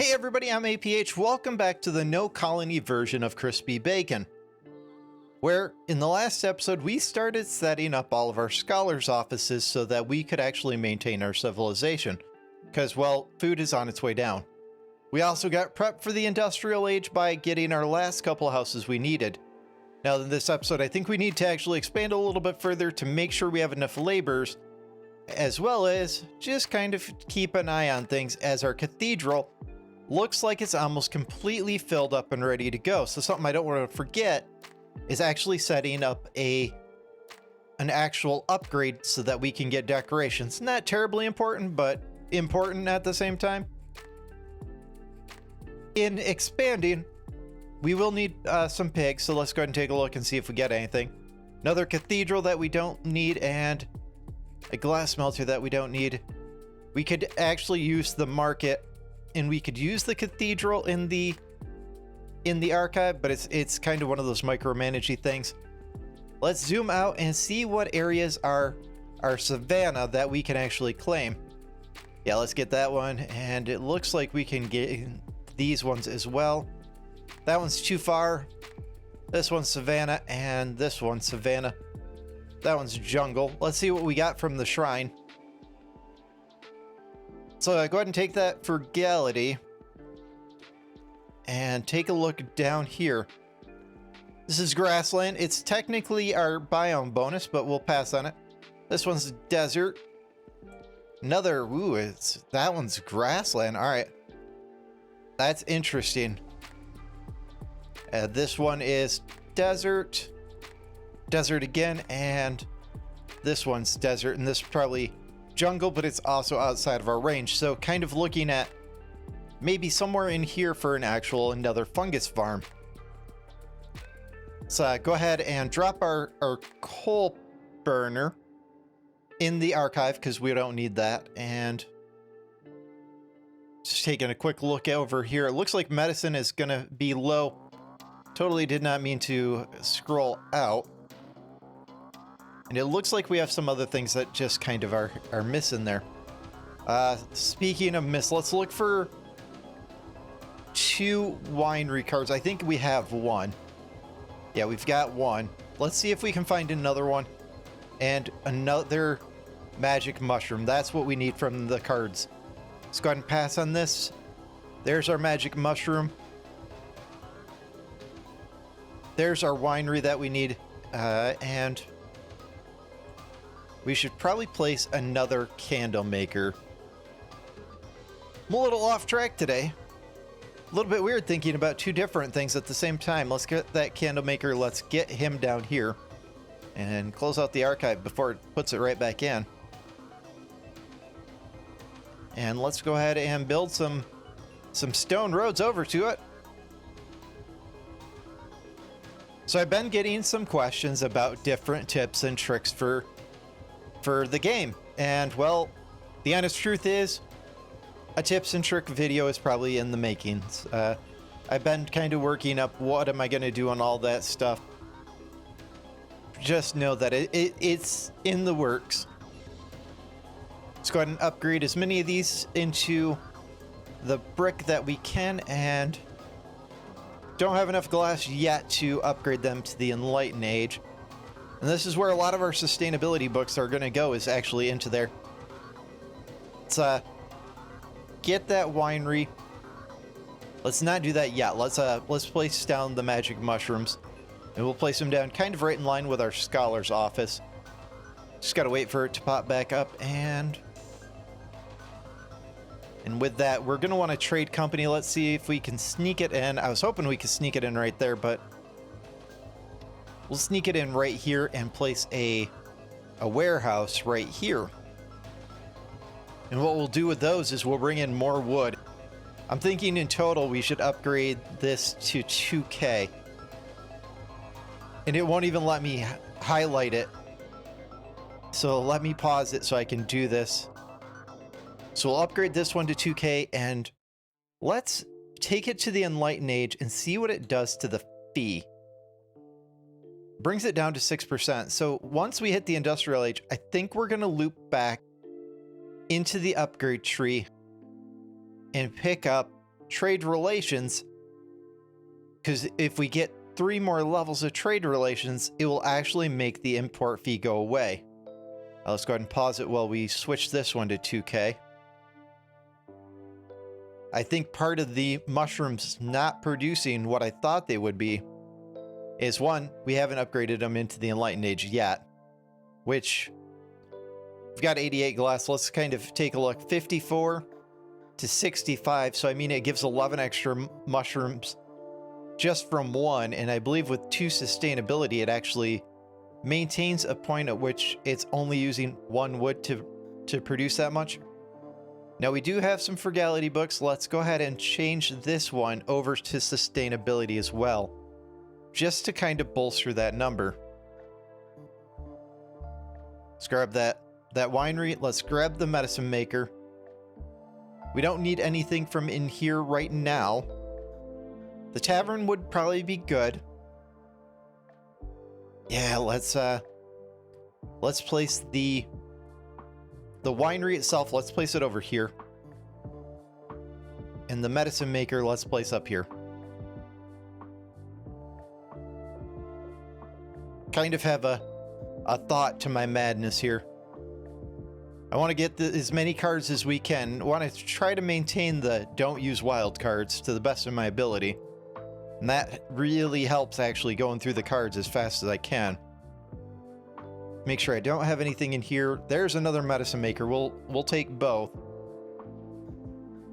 Hey everybody, I'm APH. Welcome back to the no colony version of Crispy Bacon, where in the last episode we started setting up all of our scholars' offices so that we could actually maintain our civilization, because, well, food is on its way down. We also got prepped for the industrial age by getting our last couple of houses we needed. Now in this episode, I think we need to actually expand a little bit further to make sure we have enough laborers, as well as just kind of keep an eye on things as our cathedral looks like it's almost completely filled up and ready to go. So something I don't want to forget is actually setting up an actual upgrade so that we can get decorations. Not terribly important, but important at the same time. In expanding, we will need some pigs, so let's go ahead and take a look and see if we get anything. Another cathedral that we don't need, and a glass smelter that we don't need. We could actually use the market, and we could use the cathedral in the archive, but it's kind of one of those micromanagey things. Let's zoom out and see what areas are Savanna that we can actually claim. Yeah, let's get that one, and it looks like we can get these ones as well. That one's too far. This one's Savanna, and this one's Savanna. That one's jungle. Let's see what we got from the shrine. So go ahead and take that frugality and take a look down here. This is grassland. It's technically our biome bonus, but we'll pass on it. This one's desert. Another, ooh, that one's grassland. All right. That's interesting. This one is desert. Desert again, and this one's desert, and this is probably jungle, but it's also outside of our range. So kind of looking at maybe somewhere in here for another fungus farm. So go ahead and drop our coal burner in the archive because we don't need that. And just taking a quick look over here. It looks like medicine is going to be low. Totally did not mean to scroll out. And it looks like we have some other things that just kind of are missing there. Speaking of miss, let's look for 2 winery cards. I think we have one. Yeah, we've got one. Let's see if we can find another one. And another magic mushroom. That's what we need from the cards. Let's go ahead and pass on this. There's our magic mushroom. There's our winery that we need. And we should probably place another candle maker. I'm a little off track today. A little bit weird thinking about 2 different things at the same time. Let's get that candle maker. Let's get him down here and close out the archive before it puts it right back in. And let's go ahead and build some stone roads over to it. So I've been getting some questions about different tips and tricks for the game, and well, the honest truth is a tips and trick video is probably in the makings. I've been kind of working up what am I going to do on all that stuff. Just know that it's in the works. Let's go ahead and upgrade as many of these into the brick that we can, and don't have enough glass yet to upgrade them to the Enlightened Age. And this is where a lot of our sustainability books are going to go, is actually into there. Let's get that winery. Let's not do that yet. Let's place down the magic mushrooms, and we'll place them down kind of right in line with our scholar's office. Just got to wait for it to pop back up, and with that, we're going to want to trade company. Let's see if we can sneak it in. I was hoping we could sneak it in right there, but we'll sneak it in right here and place a warehouse right here. And what we'll do with those is we'll bring in more wood. I'm thinking in total we should upgrade this to 2K. And it won't even let me highlight it. So let me pause it so I can do this. So we'll upgrade this one to 2K, and let's take it to the Enlightened Age and see what it does to the fee. Brings it down to 6%. So once we hit the Industrial Age, I think we're going to loop back into the upgrade tree and pick up trade relations, because if we get 3 more levels of trade relations, it will actually make the import fee go away. Let's go ahead and pause it while we switch this one to 2K. I think part of the mushrooms not producing what I thought they would be is, one, we haven't upgraded them into the Enlightened Age yet, which we've got 88 glass. Let's kind of take a look. 54 to 65. So, I mean, it gives 11 extra mushrooms just from one. And I believe with 2 sustainability, it actually maintains a point at which it's only using 1 wood to produce that much. Now, we do have some frugality books. Let's go ahead and change this one over to sustainability as well, just to kind of bolster that number. Let's grab that winery. Let's grab the medicine maker. We don't need anything from in here right now. The tavern would probably be good. Yeah, let's place the winery itself, let's place it over here. And the medicine maker, let's place up here. Kind of have a thought to my madness here. I want to get as many cards as we can. I want to try to maintain the don't use wild cards to the best of my ability. And that really helps actually going through the cards as fast as I can. Make sure I don't have anything in here. There's another medicine maker. We'll take both.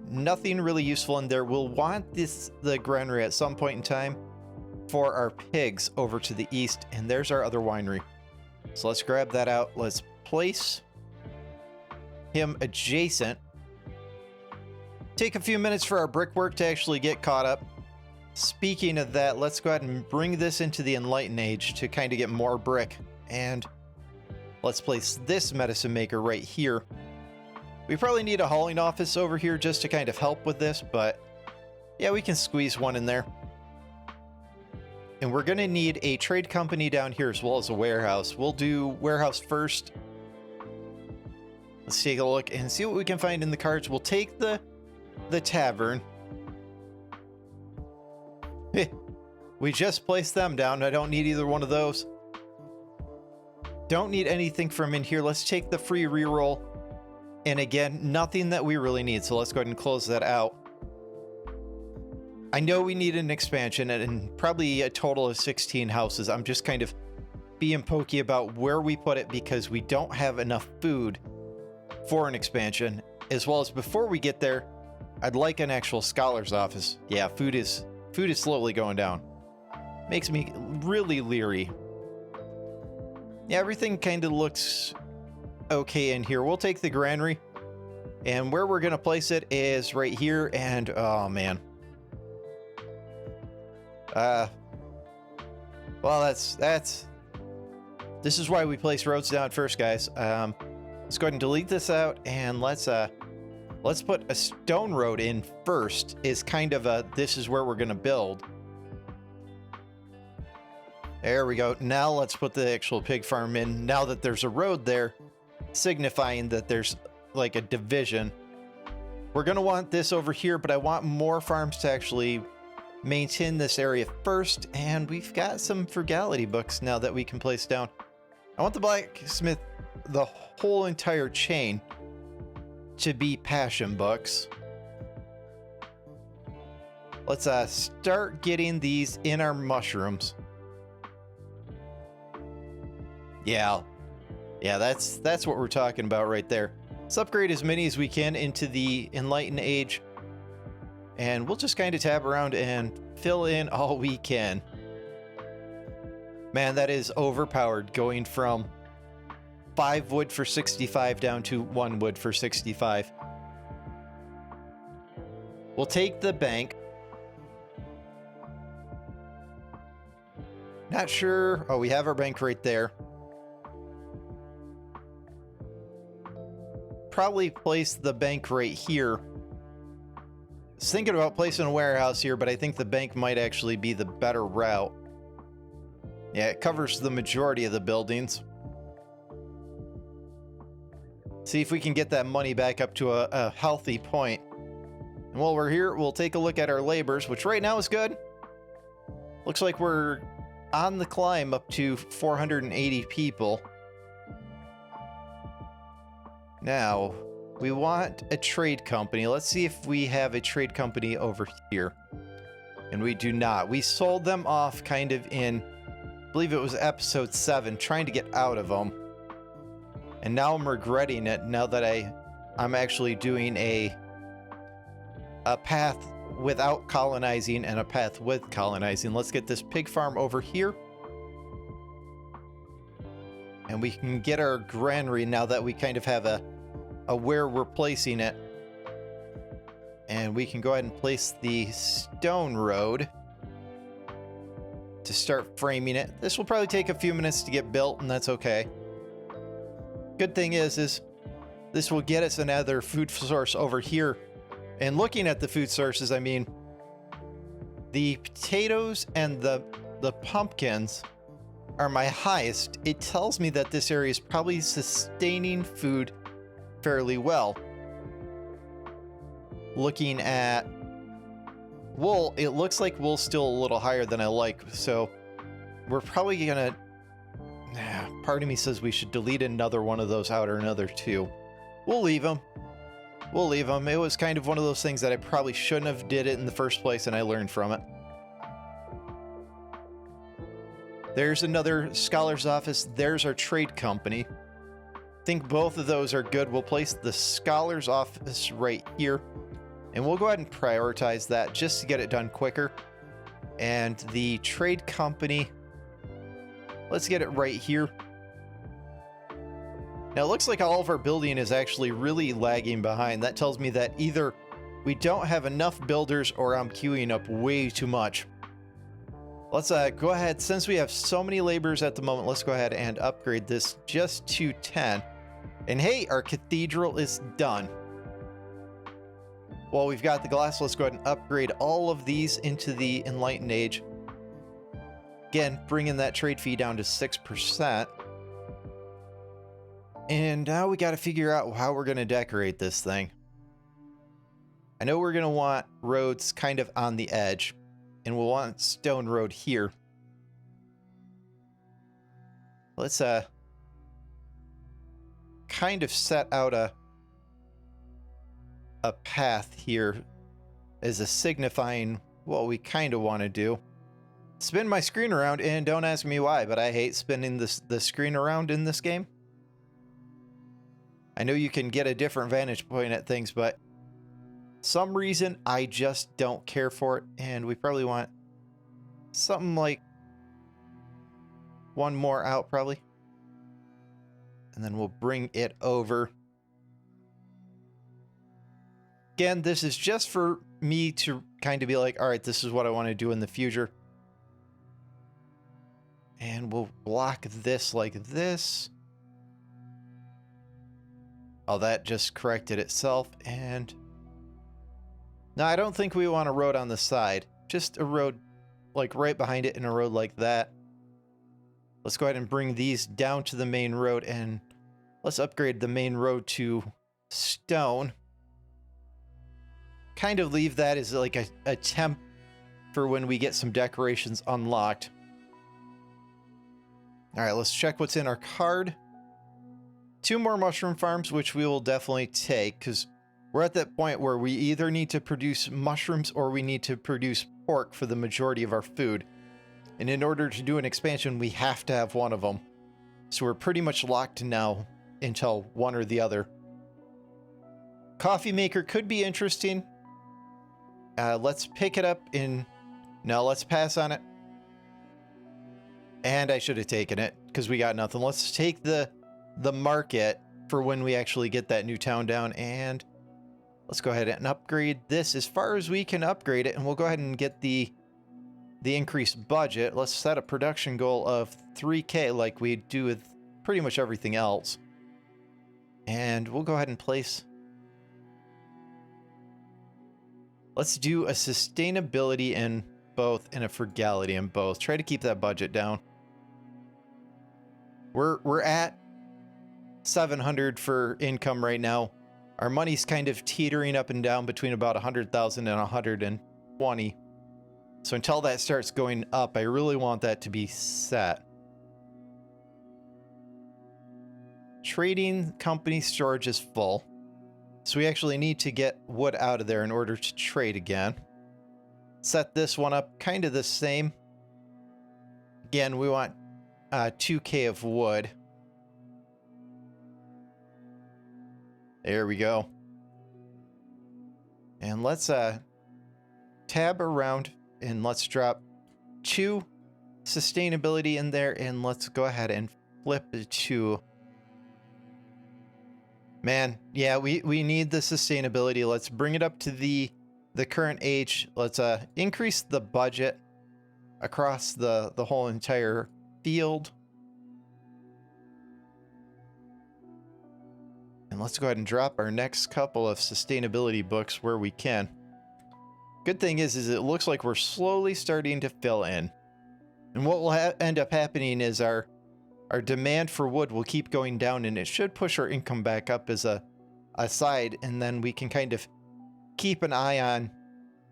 Nothing really useful in there. We'll want the granary at some point in time for our pigs over to the east. And there's our other winery. So let's grab that out. Let's place him adjacent. Take a few minutes for our brickwork to actually get caught up. Speaking of that, let's go ahead and bring this into the Enlightened Age to kind of get more brick. And let's place this medicine maker right here. We probably need a hauling office over here just to kind of help with this, but yeah, we can squeeze one in there. And we're going to need a trade company down here as well as a warehouse. We'll do warehouse first. Let's take a look and see what we can find in the cards. We'll take the tavern. We just placed them down. I don't need either one of those. Don't need anything from in here. Let's take the free reroll. And again, nothing that we really need. So let's go ahead and close that out. I know we need an expansion and probably a total of 16 houses. I'm just kind of being pokey about where we put it because we don't have enough food for an expansion. As well as before we get there, I'd like an actual scholar's office. Yeah, food is slowly going down. Makes me really leery. Yeah, everything kind of looks okay in here. We'll take the granary. And where we're going to place it is right here. And, oh, man. Well, this is why we place roads down first, guys. Let's go ahead and delete this out. And let's put a stone road in first is kind of this is where we're going to build. There we go. Now let's put the actual pig farm in. Now that there's a road there, signifying that there's like a division. We're going to want this over here, but I want more farms to actually maintain this area first. And we've got some frugality books now that we can place down. I want the blacksmith, the whole entire chain, to be passion books. Let's start getting these in our mushrooms. Yeah, that's what we're talking about right there. Let's upgrade as many as we can into the Enlightened Age. And we'll just kind of tab around and fill in all we can. Man, that is overpowered going from 5 wood for 65 down to 1 wood for 65. We'll take the bank. Not sure. Oh, we have our bank right there. Probably place the bank right here. I was thinking about placing a warehouse here, but I think the bank might actually be the better route. Yeah, it covers the majority of the buildings. See if we can get that money back up to a healthy point. And while we're here, we'll take a look at our labors, which right now is good. Looks like we're on the climb up to 480 people. Now, we want a trade company. Let's see if we have a trade company over here. And we do not. We sold them off kind of in, I believe it was episode 7, trying to get out of them. And now I'm regretting it now that I'm actually doing a path without colonizing and a path with colonizing. Let's get this pig farm over here. And we can get our granary now that we kind of have a where we're placing it. And we can go ahead and place the stone road to start framing it. This will probably take a few minutes to get built, and that's okay. Good thing is this will get us another food source over here. And looking at the food sources, I mean, the potatoes and the pumpkins are my highest. It tells me that this area is probably sustaining food fairly well. Looking at wool, it looks like wool's still a little higher than I like, so we're probably gonna... Part of me says we should delete another one of those out, or another 2. We'll leave them. We'll leave them. It was kind of one of those things that I probably shouldn't have did it in the first place, and I learned from it. There's another scholar's office. There's our trade company. I think both of those are good. We'll place the scholar's office right here, and we'll go ahead and prioritize that just to get it done quicker. And the trade company, let's get it right here. Now, it looks like all of our building is actually really lagging behind. That tells me that either we don't have enough builders or I'm queuing up way too much. Let's go ahead, since we have so many laborers at the moment, let's go ahead and upgrade this just to 10. And hey, our cathedral is done. While we've got the glass, let's go ahead and upgrade all of these into the Enlightened Age. Again, bringing that trade fee down to 6%. And now we got to figure out how we're going to decorate this thing. I know we're going to want roads kind of on the edge, and we'll want stone road here. Let's kind of set out a path here as a signifying what we kind of want to do. Spin my screen around, and don't ask me why, but I hate spinning the screen around in this game. I know you can get a different vantage point at things, but some reason I just don't care for it, and we probably want something like one more out probably. And then we'll bring it over. Again, this is just for me to kind of be like, all right, this is what I want to do in the future. And we'll block this like this. Oh, that just corrected itself. And no, I don't think we want a road on the side. Just a road like right behind it and a road like that. Let's go ahead and bring these down to the main road, and let's upgrade the main road to stone. Kind of leave that as like a temp for when we get some decorations unlocked. All right, let's check what's in our card. 2 more mushroom farms, which we will definitely take, because we're at that point where we either need to produce mushrooms or we need to produce pork for the majority of our food. And in order to do an expansion, we have to have one of them. So we're pretty much locked now until one or the other. Coffee maker could be interesting. Let's pick it up in... No, let's pass on it. And I should have taken it because we got nothing. Let's take the market for when we actually get that new town down, and let's go ahead and upgrade this as far as we can upgrade it, and we'll go ahead and get the increased budget. Let's set a production goal of 3K like we do with pretty much everything else. And we'll go ahead and place... Let's do a sustainability in both and a frugality in both. Try to keep that budget down. We're at 700 for income right now. Our money's kind of teetering up and down between about 100,000 and 120. So until that starts going up, I really want that to be set. Trading company storage is full. So we actually need to get wood out of there in order to trade again. Set this one up kind of the same. Again, we want 2K of wood. There we go. And let's tab around and let's drop 2 sustainability in there, and let's go ahead and flip it to... Man, yeah, we need the sustainability. Let's bring it up to the current age. Let's increase the budget across the whole entire field. And let's go ahead and drop our next couple of sustainability books where we can. Good thing is it looks like we're slowly starting to fill in. And what will end up happening is our demand for wood will keep going down, and it should push our income back up as a side, and then we can kind of keep an eye on,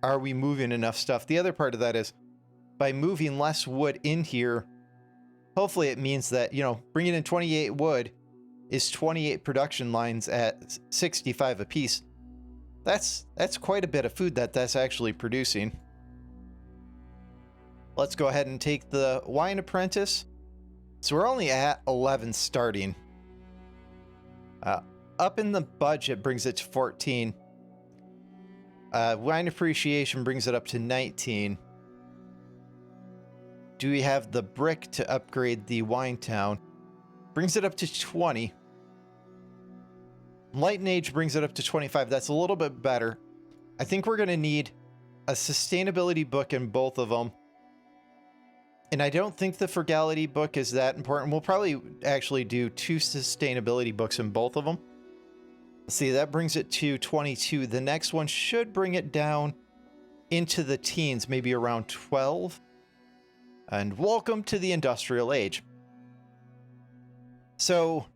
are we moving enough stuff? The other part of that is, by moving less wood in here, hopefully it means that, you know, bringing in 28 wood is 28 production lines at 65 apiece. That's quite a bit of food that's actually producing. Let's go ahead and take the wine apprentice. So we're only at 11 starting. Up in the budget brings it to 14. Wine appreciation brings it up to 19. Do we have the brick to upgrade the wine town? Brings it up to 20. Light and Age brings it up to 25. That's a little bit better. I think we're going to need a sustainability book in both of them. And I don't think the frugality book is that important. We'll probably actually do 2 sustainability books in both of them. See, that brings it to 22. The next one should bring it down into the teens, maybe around 12. And welcome to the industrial age. So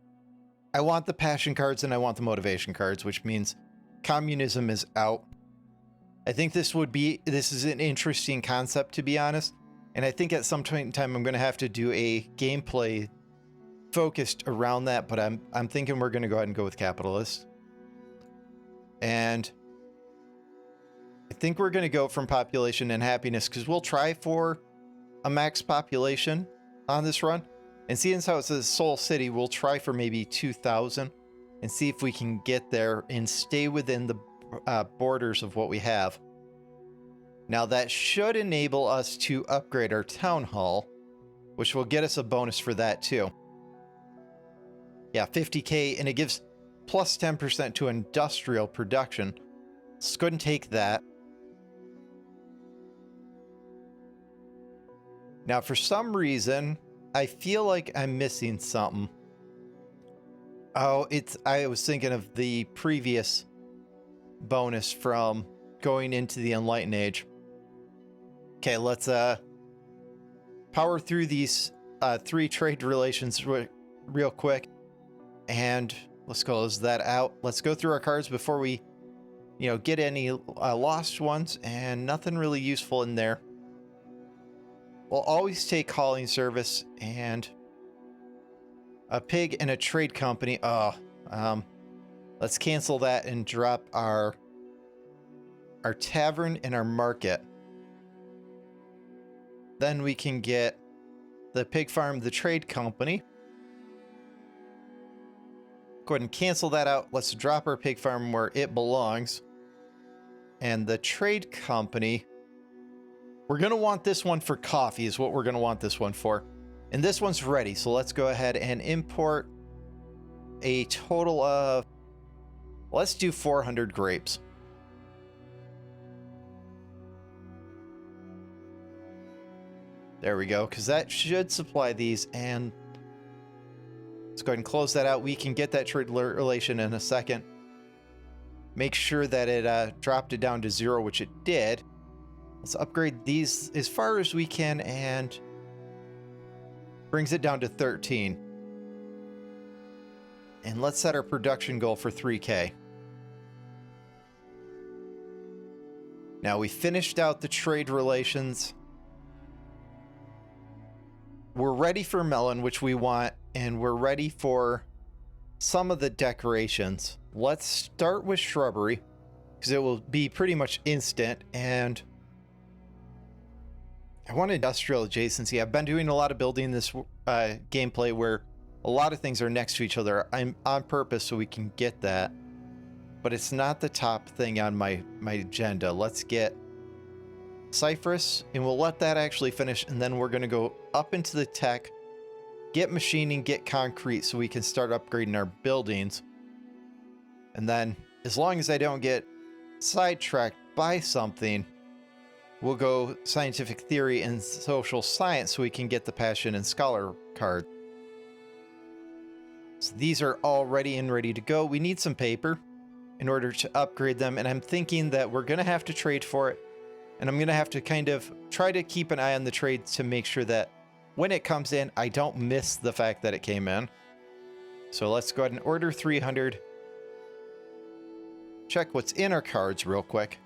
I want the passion cards and I want the motivation cards, which means communism is out. I think this is an interesting concept, to be honest. And I think at some point in time, I'm going to have to do a gameplay focused around that, but I'm thinking we're going to go ahead and go with capitalist. And I think we're going to go from population and happiness, because we'll try for a max population on this run. And seeing as how it's a Soul City, we'll try for maybe 2,000 and see if we can get there and stay within the borders of what we have. Now that should enable us to upgrade our town hall, which will get us a bonus for that too. Yeah, 50k, and it gives plus 10% to industrial production. Let's go ahead and take that. Now, for some reason, I feel like I'm missing something. Oh, I was thinking of the previous bonus from going into the Enlightened Age. Okay, let's power through these 3 trade relations real quick. And let's close that out. Let's go through our cards before we, get any lost ones, and nothing really useful in there. We'll always take hauling service and a pig and a trade company. Let's cancel that and drop our tavern and our market. Then we can get the pig farm, the trade company. Go ahead and cancel that out. Let's drop our pig farm where it belongs. And the trade company, we're going to want this one for coffee is what we're going to want this one for. And this one's ready. So let's go ahead and import a total of, let's do 400 grapes. There we go, because that should supply these. And let's go ahead and close that out. We can get that trade relation in a second. Make sure that it dropped it down to 0, which it did. Let's upgrade these as far as we can, and brings it down to 13. And let's set our production goal for 3K. Now we finished out the trade relations. We're ready for melon, which we want, and we're ready for some of the decorations. Let's start with shrubbery, because it will be pretty much instant, and I want industrial adjacency. I've been doing a lot of building this gameplay where a lot of things are next to each other. I'm on purpose so we can get that, but it's not the top thing on my agenda. Let's get Cypress, and we'll let that actually finish, and then we're going to go up into the tech, get machining, get concrete, so we can start upgrading our buildings. And then, as long as I don't get sidetracked by something, we'll go scientific theory and social science so we can get the passion and scholar card. So these are all ready and ready to go. We need some paper in order to upgrade them, and I'm thinking that we're going to have to trade for it, and I'm going to have to kind of try to keep an eye on the trade to make sure that when it comes in, I don't miss the fact that it came in. So let's go ahead and order 300. Check what's in our cards real quick.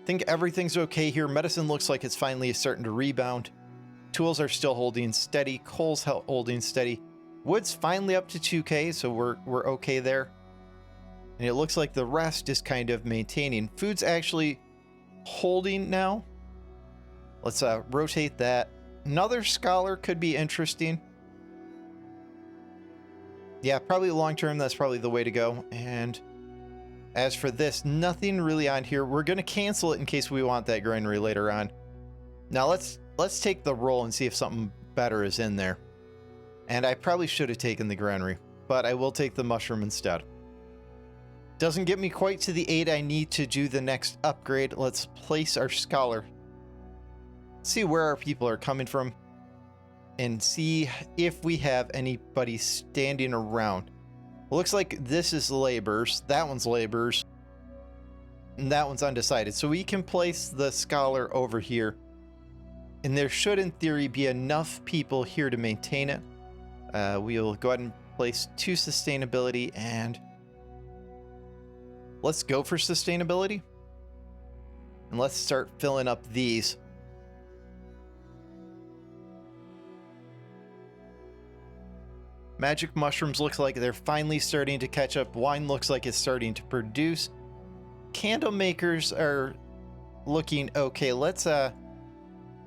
Think everything's okay here. Medicine looks like it's finally starting to rebound. Tools are still holding steady. Coal's holding steady. Wood's finally up to 2K, so we're okay there. And it looks like the rest is kind of maintaining. Food's actually holding now. Let's rotate that. Another scholar could be interesting. Yeah, probably long term, that's probably the way to go. And as for this, nothing really on here. We're going to cancel it in case we want that granary later on. Now let's take the roll and see if something better is in there. And I probably should have taken the granary, but I will take the mushroom instead. Doesn't get me quite to the 8 I need to do the next upgrade. Let's place our scholar. See where our people are coming from and see if we have anybody standing around. Looks like this is laborers, that one's laborers, and that one's undecided. So we can place the scholar over here, and there should in theory be enough people here to maintain it. We'll go ahead and place 2 sustainability, and let's go for sustainability. And let's start filling up these. Magic mushrooms looks like they're finally starting to catch up. Wine looks like it's starting to produce. Candle makers are looking okay. Let's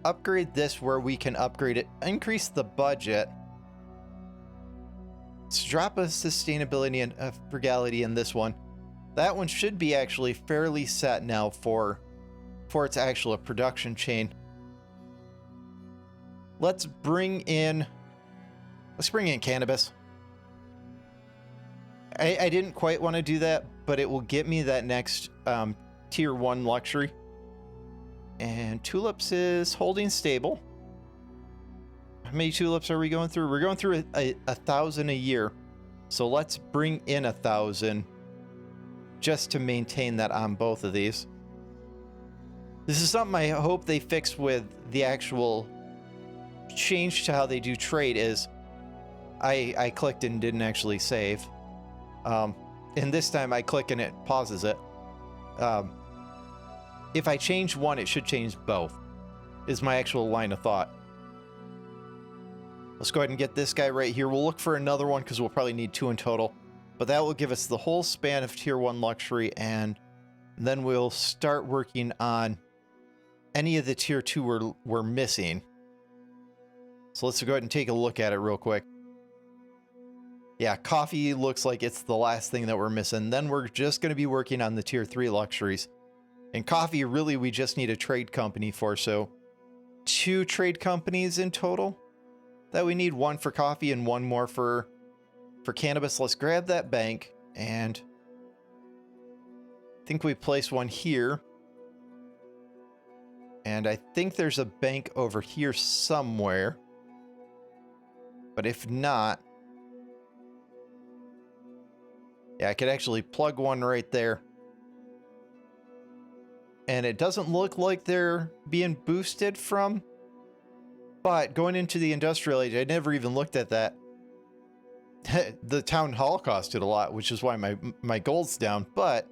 upgrade this where we can upgrade it. Increase the budget. Let's drop a sustainability and a frugality in this one. That one should be actually fairly set now for its actual production chain. Let's bring in cannabis. I didn't quite want to do that, but it will get me that next tier 1 luxury. And tulips is holding stable. How many tulips are we going through? We're going through a 1,000 a year. So let's bring in 1,000 just to maintain that on both of these. This is something I hope they fix with the actual change to how they do trade is I clicked and didn't actually save. And this time I click and it pauses it. If I change one, it should change both, is my actual line of thought. Let's go ahead and get this guy right here. We'll look for another one because we'll probably need 2 in total. But that will give us the whole span of tier 1 luxury, and then we'll start working on any of the tier 2 we're missing. So let's go ahead and take a look at it real quick. Yeah, coffee looks like it's the last thing that we're missing. Then we're just going to be working on the tier 3 luxuries. And coffee, really, we just need a trade company for, so 2 trade companies in total that we need. 1 for coffee and 1 more for cannabis. Let's grab that bank, and I think we place 1 here. And I think there's a bank over here somewhere. But if not, yeah, I could actually plug 1 right there. And it doesn't look like they're being boosted from. But going into the industrial age, I never even looked at that. The town hall costed a lot, which is why my gold's down. But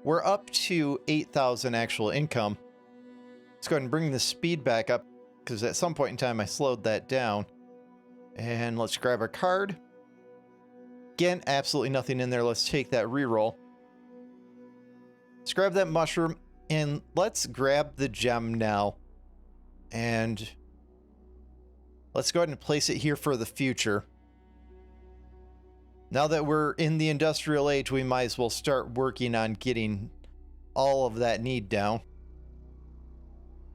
we're up to 8,000 actual income. Let's go ahead and bring the speed back up, because at some point in time I slowed that down. And let's grab our card. Again, absolutely nothing in there. Let's take that reroll. Let's grab that mushroom, and let's grab the gem now. And let's go ahead and place it here for the future. Now that we're in the industrial age, we might as well start working on getting all of that need down.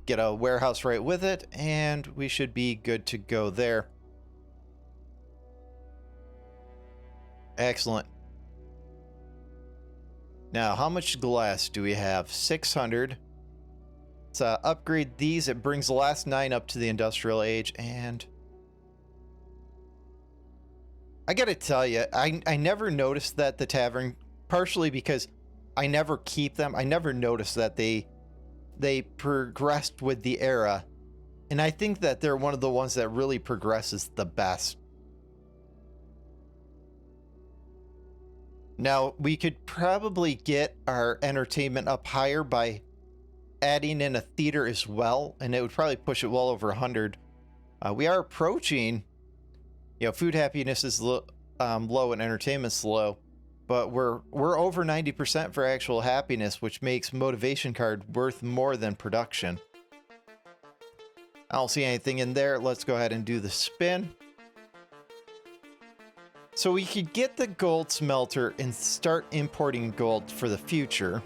Get a warehouse right with it, and we should be good to go there. Excellent. Now, how much glass do we have? 600. Let's upgrade these. It brings the last 9 up to the industrial age, and I gotta tell you, I never noticed that the tavern, partially because I never keep them. I never noticed that they progressed with the era, and I think that they're one of the ones that really progresses the best. Now, we could probably get our entertainment up higher by adding in a theater as well, and it would probably push it well over 100. We are approaching, food happiness is low and entertainment's low, but we're over 90% for actual happiness, which makes motivation card worth more than production. I don't see anything in there. Let's go ahead and do the spin. So we could get the gold smelter and start importing gold for the future,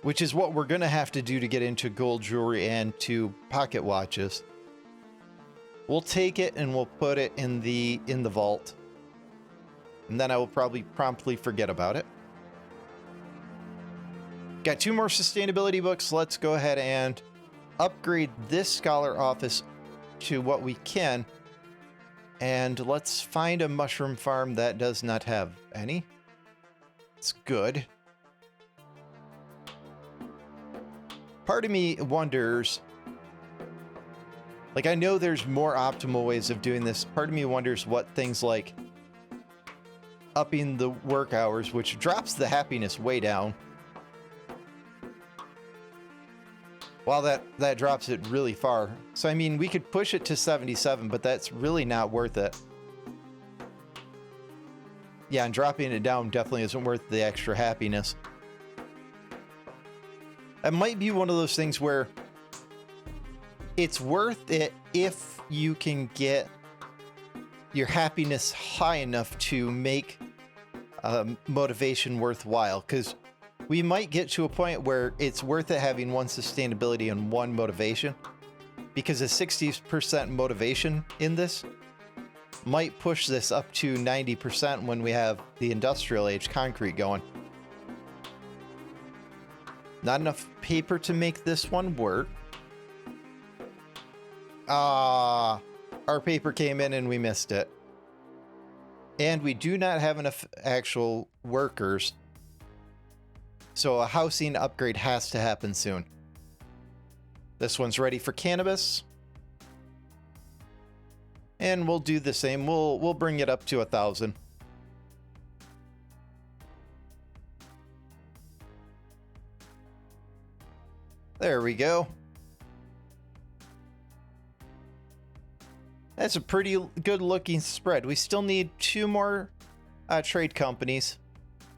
which is what we're going to have to do to get into gold jewelry and to pocket watches. We'll take it and we'll put it in the vault, and then I will probably promptly forget about it. Got 2 more sustainability books. Let's go ahead and upgrade this scholar office to what we can. And let's find a mushroom farm that does not have any. It's good. Part of me wonders, like, I know there's more optimal ways of doing this. Part of me wonders what things like upping the work hours, which drops the happiness way down. While that drops it really far. So, I mean, we could push it to 77, but that's really not worth it. Yeah, and dropping it down definitely isn't worth the extra happiness. It might be one of those things where it's worth it if you can get your happiness high enough to make motivation worthwhile, because we might get to a point where it's worth it having 1 sustainability and 1 motivation, because a 60% motivation in this might push this up to 90% when we have the industrial age concrete going. Not enough paper to make this one work. Our paper came in and we missed it. And we do not have enough actual workers. So a housing upgrade has to happen soon. This one's ready for cannabis. And we'll do the same. We'll bring it up to 1,000. There we go. That's a pretty good looking spread. We still need 2 more trade companies.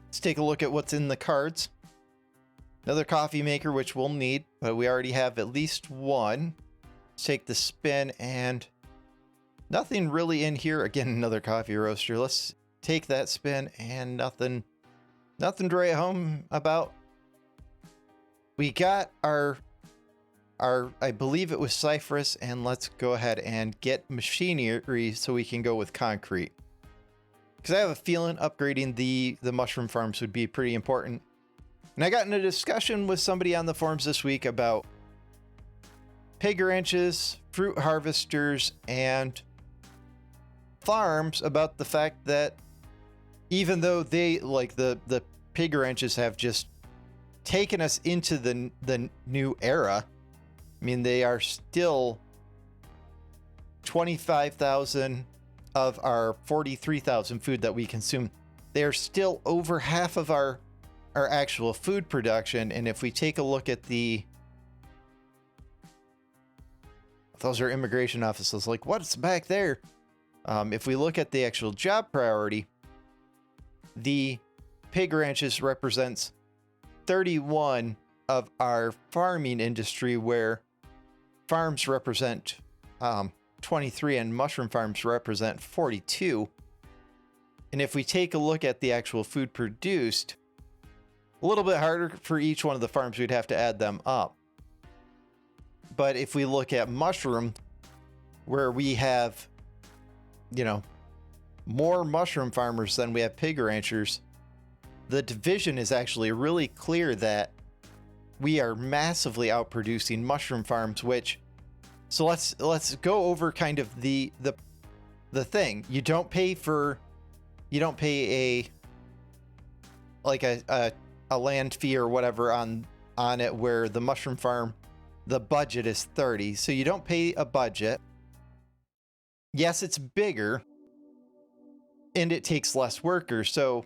Let's take a look at what's in the cards. Another coffee maker, which we'll need, but we already have at least 1. Let's take the spin, and nothing really in here. Again, another coffee roaster. Let's take that spin, and nothing to write home about. We got our I believe it was Cypress, and let's go ahead and get machinery so we can go with concrete. Because I have a feeling upgrading the mushroom farms would be pretty important. And I got in a discussion with somebody on the forums this week about pig ranches, fruit harvesters, and farms, about the fact that even though they, like the pig ranches, have just taken us into the new era, I mean, they are still 25,000 of our 43,000 food that we consume. they're still over half of our actual food production. And if we take a look at those are immigration offices, like what's back there? If we look at the actual job priority, the pig ranches represents 31 of our farming industry, where farms represent 23 and mushroom farms represent 42. And if we take a look at the actual food produced, a little bit harder for each one of the farms, we'd have to add them up. But if we look at mushroom, where we have, more mushroom farmers than we have pig ranchers, the division is actually really clear that we are massively outproducing mushroom farms, so let's go over kind of the thing. You don't pay a land fee or whatever on it, where the mushroom farm, the budget is 30. So you don't pay a budget. Yes, it's bigger and it takes less workers. So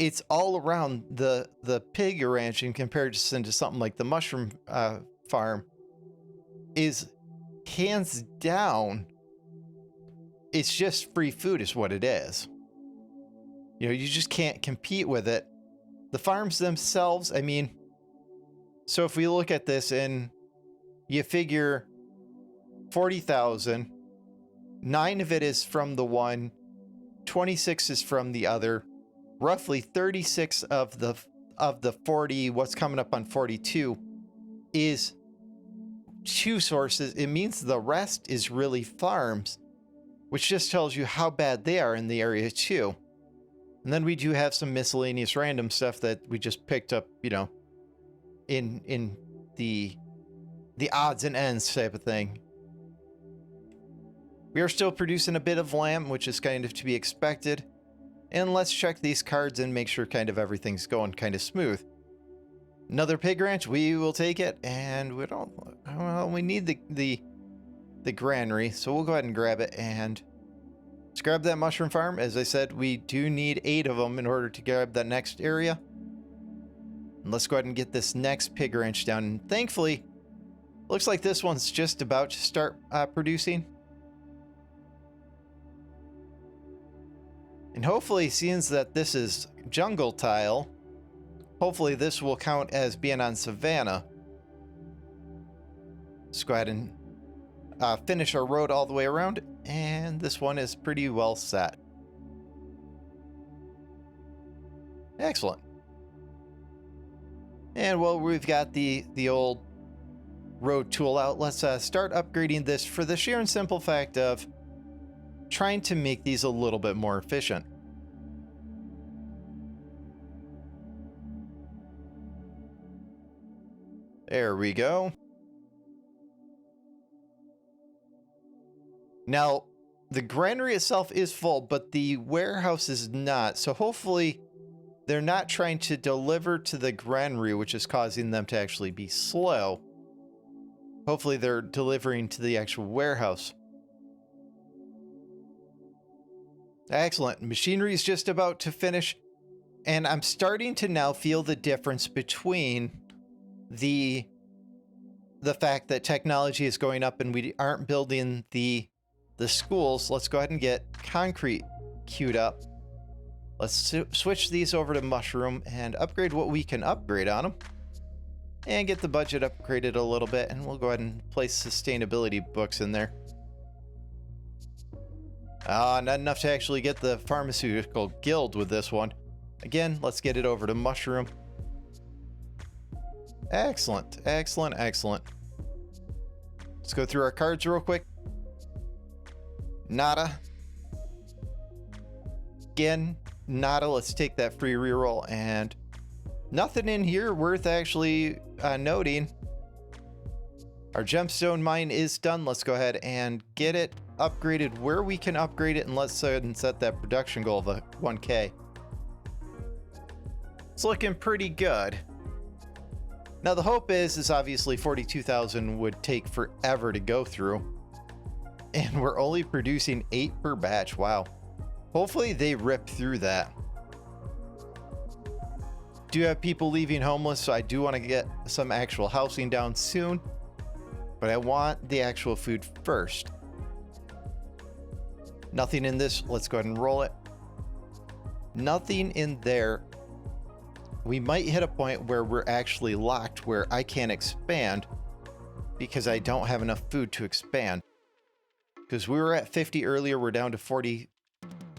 it's all around the pig ranch in comparison to something like the mushroom farm is hands down. It's just free food is what it is. You just can't compete with it. The farms themselves, so if we look at this and you figure 40,000, 9 of it is from the one, 26 is from the other, roughly 36 of the 40, what's coming up on 42, is two sources. It means the rest is really farms, which just tells you how bad they are in the area too. And then we do have some miscellaneous random stuff that we just picked up, in the odds and ends type of thing. We are still producing a bit of lamb, which is kind of to be expected. And let's check these cards and make sure kind of everything's going kind of smooth. Another pig ranch, we will take it. And we need the granary, so we'll go ahead and grab it. And let's grab that mushroom farm. As I said, we do need 8 of them in order to grab that next area. And let's go ahead and get this next pig ranch down. And thankfully, looks like this one's just about to start producing. And hopefully, seeing that this is jungle tile, hopefully this will count as being on Savanna. Let's go ahead and finish our road all the way around. And this one is pretty well set. Excellent. And while we've got the old road tool out, let's start upgrading this for the sheer and simple fact of trying to make these a little bit more efficient. There we go. Now, the granary itself is full, but the warehouse is not. So hopefully they're not trying to deliver to the granary, which is causing them to actually be slow. Hopefully they're delivering to the actual warehouse. Excellent. Machinery is just about to finish. And I'm starting to now feel the difference between the fact that technology is going up and we aren't building the schools. Let's go ahead and get concrete queued up. Let's switch these over to mushroom and upgrade what we can upgrade on them. And get the budget upgraded a little bit. And we'll go ahead and place sustainability books in there. Not enough to actually get the pharmaceutical guild with this one. Again, let's get it over to mushroom. Excellent, excellent, excellent. Let's go through our cards real quick. Nada. Again, nada. Let's take that free reroll, and nothing in here worth actually noting. Our gemstone mine is done. Let's go ahead and get it upgraded where we can upgrade it, and let's go ahead and set that production goal of 1K. It's looking pretty good. Now the hope is obviously 42,000 would take forever to go through, and we're only producing 8 per batch. Wow. Hopefully they rip through that. do have people leaving homeless, so I do want to get some actual housing down soon. But I want the actual food first. Nothing in this. Let's go ahead and roll it. Nothing in there. We might hit a point where we're actually locked, where I can't expand because I don't have enough food to expand. Because we were at 50 earlier, we're down to 40,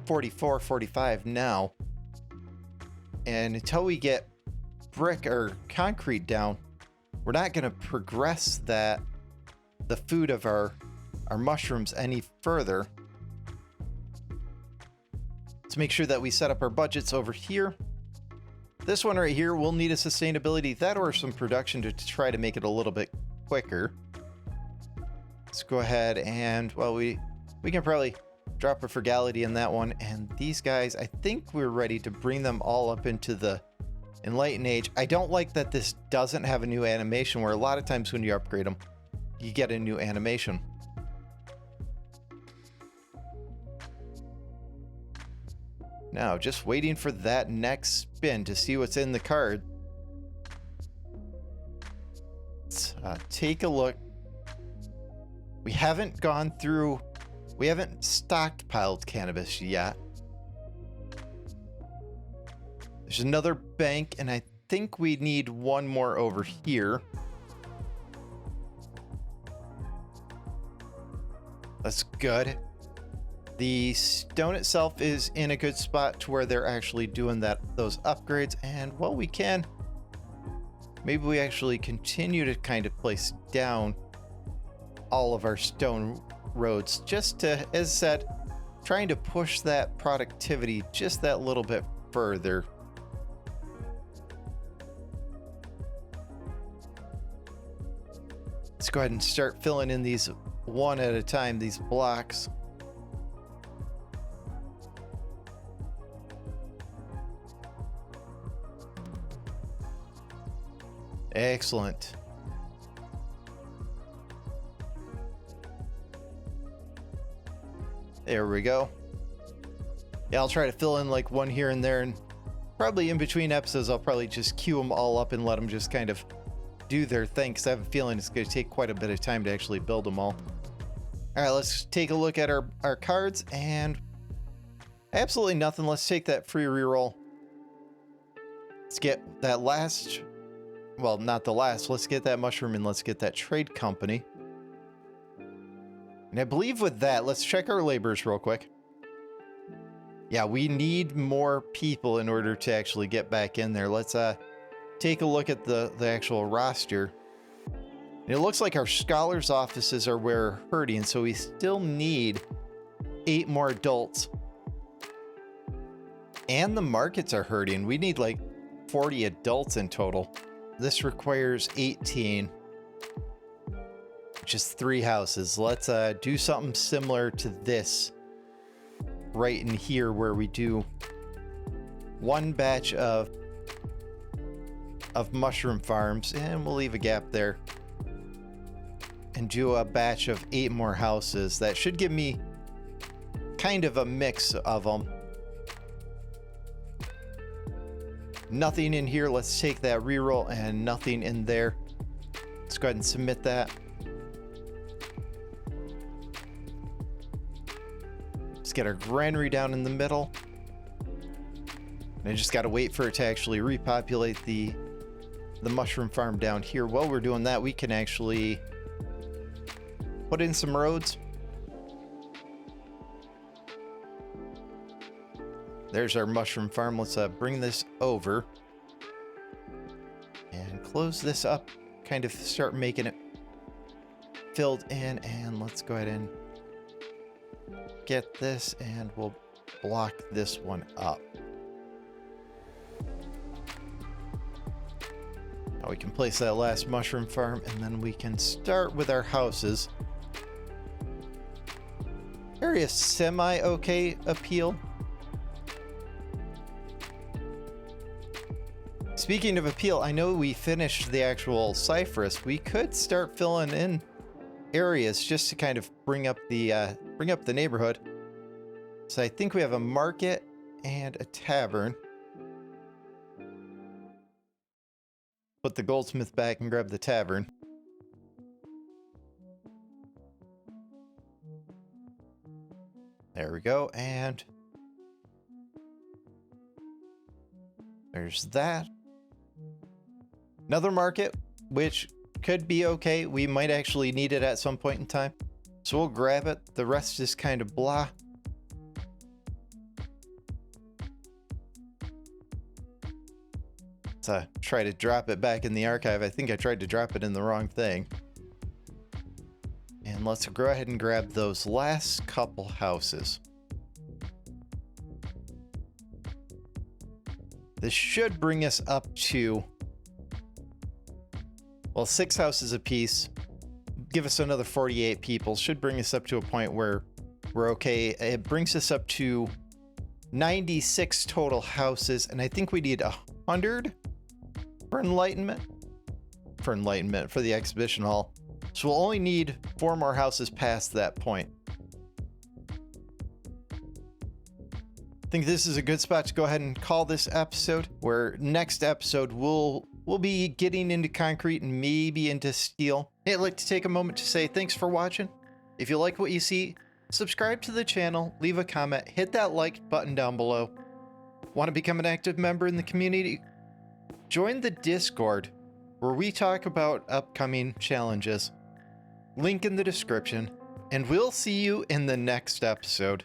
44, 45 now. And until we get brick or concrete down, we're not going to progress the food of our mushrooms any further. Let's make sure that we set up our budgets over here. This one right here will need a sustainability, that or some production to try to make it a little bit quicker. Let's go ahead and, well, we can probably drop a frugality in that one. And these guys, I think we're ready to bring them all up into the Enlightened Age. I don't like that this doesn't have a new animation, where a lot of times when you upgrade them, you get a new animation. Now, just waiting for that next spin to see what's in the card. Let's take a look. We haven't gone through, we haven't stockpiled cannabis yet. There's another bank, and I think we need one more over here. That's good. The stone itself is in a good spot to where they're actually doing those upgrades. And well, we can. Maybe we actually continue to kind of place down all of our stone roads, just to, as said, trying to push that productivity just that little bit further. Let's go ahead and start filling in these one at a time, these blocks. Excellent. There we go. Yeah, I'll try to fill in like one here and there, and probably in between episodes, I'll probably just queue them all up and let them just kind of do their thing, because I have a feeling it's going to take quite a bit of time to actually build them all. All right, let's take a look at our cards, and absolutely nothing. Let's take that free reroll. Let's get that last, well, not the last. Let's get that mushroom, and let's get that trade company. And I believe with that, let's check our laborers real quick. Yeah, we need more people in order to actually get back in there. Let's take a look at the actual roster. And it looks like our scholars' offices are where we're hurting, so we still need 8 more adults. And the markets are hurting. We need like 40 adults in total. This requires 18, which is 3 houses. Let's do something similar to this right in here, where we do 1 batch of mushroom farms, and we'll leave a gap there, and do a batch of 8 more houses. That should give me kind of a mix of them. Nothing in here. Let's take that reroll, and nothing in there. Let's go ahead and submit that. Let's get our granary down in the middle. And I just got to wait for it to actually repopulate the mushroom farm down here. While we're doing that, we can actually put in some roads. There's our mushroom farm. Let's bring this over and close this up. Kind of start making it filled in. And let's go ahead and get this, and we'll block this one up. Now we can place that last mushroom farm, and then we can start with our houses. Area semi-okay appeal. Speaking of appeal, I know we finished the actual Cypress. We could start filling in areas just to kind of bring up the neighborhood. So I think we have a market and a tavern. put the goldsmith back and grab the tavern. There we go, and there's that. Another market, which could be okay. We might actually need it at some point in time. So we'll grab it. The rest is kind of blah. To try to drop it back in the archive. I think I tried to drop it in the wrong thing. And let's go ahead and grab those last couple houses. This should bring us up to, well, 6 houses apiece. Give us another 48 people. Should bring us up to a point where we're okay. It brings us up to 96 total houses, and I think we need 100 for enlightenment. For the exhibition hall. So we'll only need 4 more houses past that point. I think this is a good spot to go ahead and call this episode, where next episode we'll be getting into concrete and maybe into steel. Hey, I'd like to take a moment to say thanks for watching. If you like what you see, subscribe to the channel, leave a comment, hit that like button down below. Want to become an active member in the community? Join the Discord, where we talk about upcoming challenges. Link in the description, and we'll see you in the next episode.